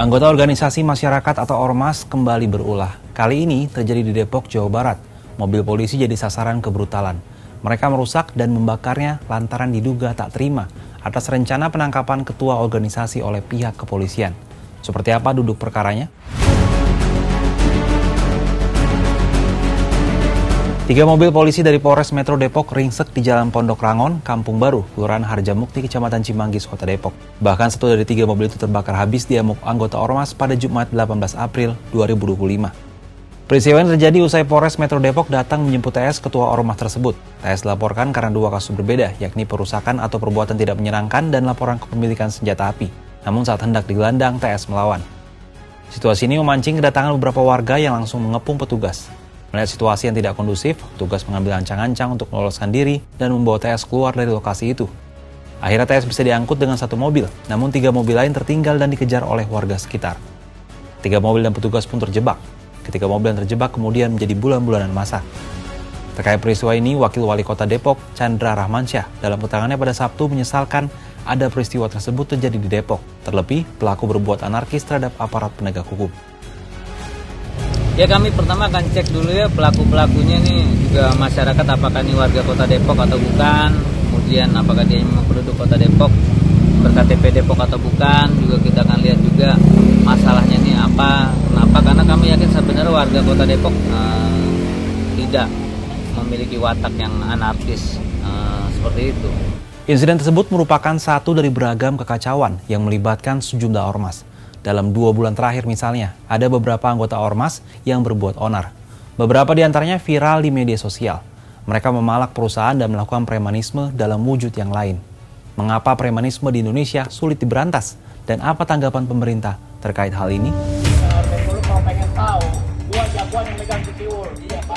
Anggota organisasi masyarakat atau Ormas kembali berulah. Kali ini terjadi di Depok, Jawa Barat. Mobil polisi jadi sasaran kebrutalan. Mereka merusak dan membakarnya lantaran diduga tak terima atas rencana penangkapan ketua organisasi oleh pihak kepolisian. Seperti apa duduk perkaranya? 3 mobil polisi dari Polres Metro Depok ringsek di Jalan Pondok Rangon, Kampung Baru, Kelurahan Harjamukti, Kecamatan Cimanggis, Kota Depok. Bahkan 1 dari 3 mobil itu terbakar habis diamuk anggota Ormas pada Jumat 18 April 2025. Peristiwa ini terjadi usai Polres Metro Depok datang menjemput TS ketua Ormas tersebut. TS dilaporkan karena 2 kasus berbeda, yakni perusakan atau perbuatan tidak menyenangkan dan laporan kepemilikan senjata api. Namun saat hendak digelandang, TS melawan. Situasi ini memancing kedatangan beberapa warga yang langsung mengepung petugas. Melihat situasi yang tidak kondusif, petugas mengambil ancang-ancang untuk meloloskan diri dan membawa TS keluar dari lokasi itu. Akhirnya TS bisa diangkut dengan 1 mobil, namun 3 mobil lain tertinggal dan dikejar oleh warga sekitar. 3 mobil dan petugas pun terjebak. Ketika mobil yang terjebak kemudian menjadi bulan-bulanan masa. Terkait peristiwa ini, Wakil Wali Kota Depok, Chandra Rahmansyah, dalam keterangannya pada Sabtu menyesalkan ada peristiwa tersebut terjadi di Depok. Terlebih, pelaku berbuat anarkis terhadap aparat penegak hukum. Ya, kami pertama akan cek dulu ya pelaku-pelakunya nih, juga masyarakat apakah ini warga Kota Depok atau bukan, kemudian apakah dia memang penduduk Kota Depok, ber-KTP Depok atau bukan, juga kita akan lihat juga masalahnya ini apa, kenapa, karena kami yakin sebenarnya warga Kota Depok tidak memiliki watak yang anarkis seperti itu. Insiden tersebut merupakan satu dari beragam kekacauan yang melibatkan sejumlah ormas. Dalam 2 bulan terakhir misalnya, ada beberapa anggota Ormas yang berbuat onar. Beberapa di antaranya viral di media sosial. Mereka memalak perusahaan dan melakukan premanisme dalam wujud yang lain. Mengapa premanisme di Indonesia sulit diberantas? Dan apa tanggapan pemerintah terkait hal ini?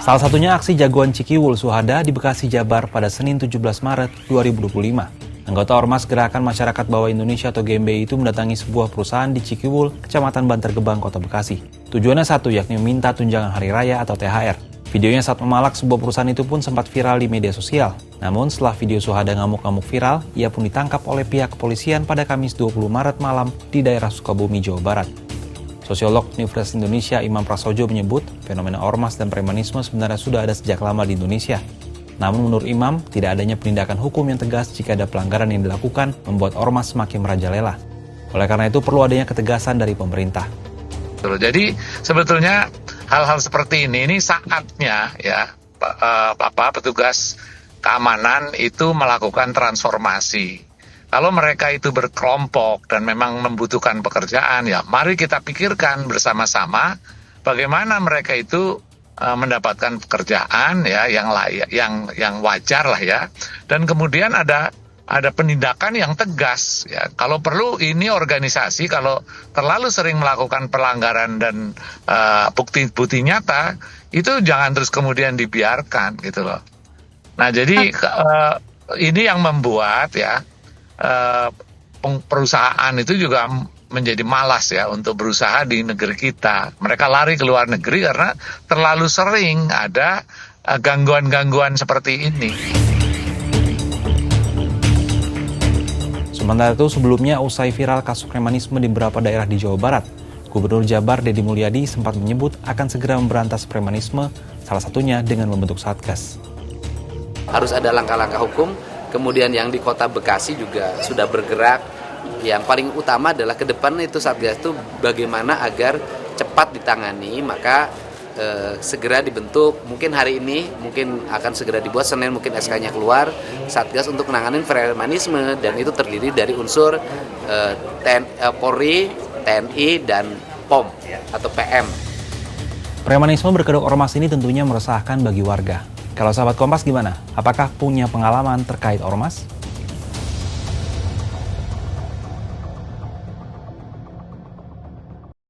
Salah satunya aksi jagoan Cikiwul Suhada di Bekasi, Jabar pada Senin 17 Maret 2025. Anggota Ormas Gerakan Masyarakat Bawah Indonesia atau GMBI itu mendatangi sebuah perusahaan di Cikiwul, Kecamatan Bantar Gebang, Kota Bekasi. Tujuannya satu, yakni meminta tunjangan hari raya atau THR. Videonya saat memalak sebuah perusahaan itu pun sempat viral di media sosial. Namun setelah video Suhada ngamuk-ngamuk viral, ia pun ditangkap oleh pihak kepolisian pada Kamis 20 Maret malam di daerah Sukabumi, Jawa Barat. Sosiolog Universitas Indonesia Imam Prasojo menyebut fenomena ormas dan premanisme sebenarnya sudah ada sejak lama di Indonesia. Namun menurut Imam, tidak adanya penindakan hukum yang tegas jika ada pelanggaran yang dilakukan membuat ormas semakin merajalela. Oleh karena itu perlu adanya ketegasan dari pemerintah. Jadi sebetulnya hal-hal seperti ini saatnya ya petugas keamanan itu melakukan transformasi. Kalau mereka itu berkelompok dan memang membutuhkan pekerjaan, ya mari kita pikirkan bersama-sama bagaimana mereka itu mendapatkan pekerjaan ya yang layak, yang wajar lah ya, dan kemudian ada penindakan yang tegas ya. Kalau perlu ini organisasi kalau terlalu sering melakukan pelanggaran dan bukti nyata itu jangan terus kemudian dibiarkan gitu loh. Nah jadi ini yang membuat ya perusahaan itu juga menjadi malas ya untuk berusaha di negeri kita. Mereka lari ke luar negeri karena terlalu sering ada gangguan-gangguan seperti ini. Sementara itu sebelumnya usai viral kasus premanisme di beberapa daerah di Jawa Barat, Gubernur Jabar Deddy Mulyadi sempat menyebut akan segera memberantas premanisme, salah satunya dengan membentuk Satgas. Harus ada langkah-langkah hukum, kemudian yang di Kota Bekasi juga sudah bergerak. Yang paling utama adalah ke depan itu Satgas itu bagaimana agar cepat ditangani, maka segera dibentuk, mungkin hari ini, mungkin akan segera dibuat, Senin mungkin SK-nya keluar, Satgas untuk menangani premanisme, dan itu terdiri dari unsur Polri, TNI, dan POM atau PM. Premanisme berkedok ormas ini tentunya meresahkan bagi warga. Kalau sahabat Kompas gimana? Apakah punya pengalaman terkait ormas?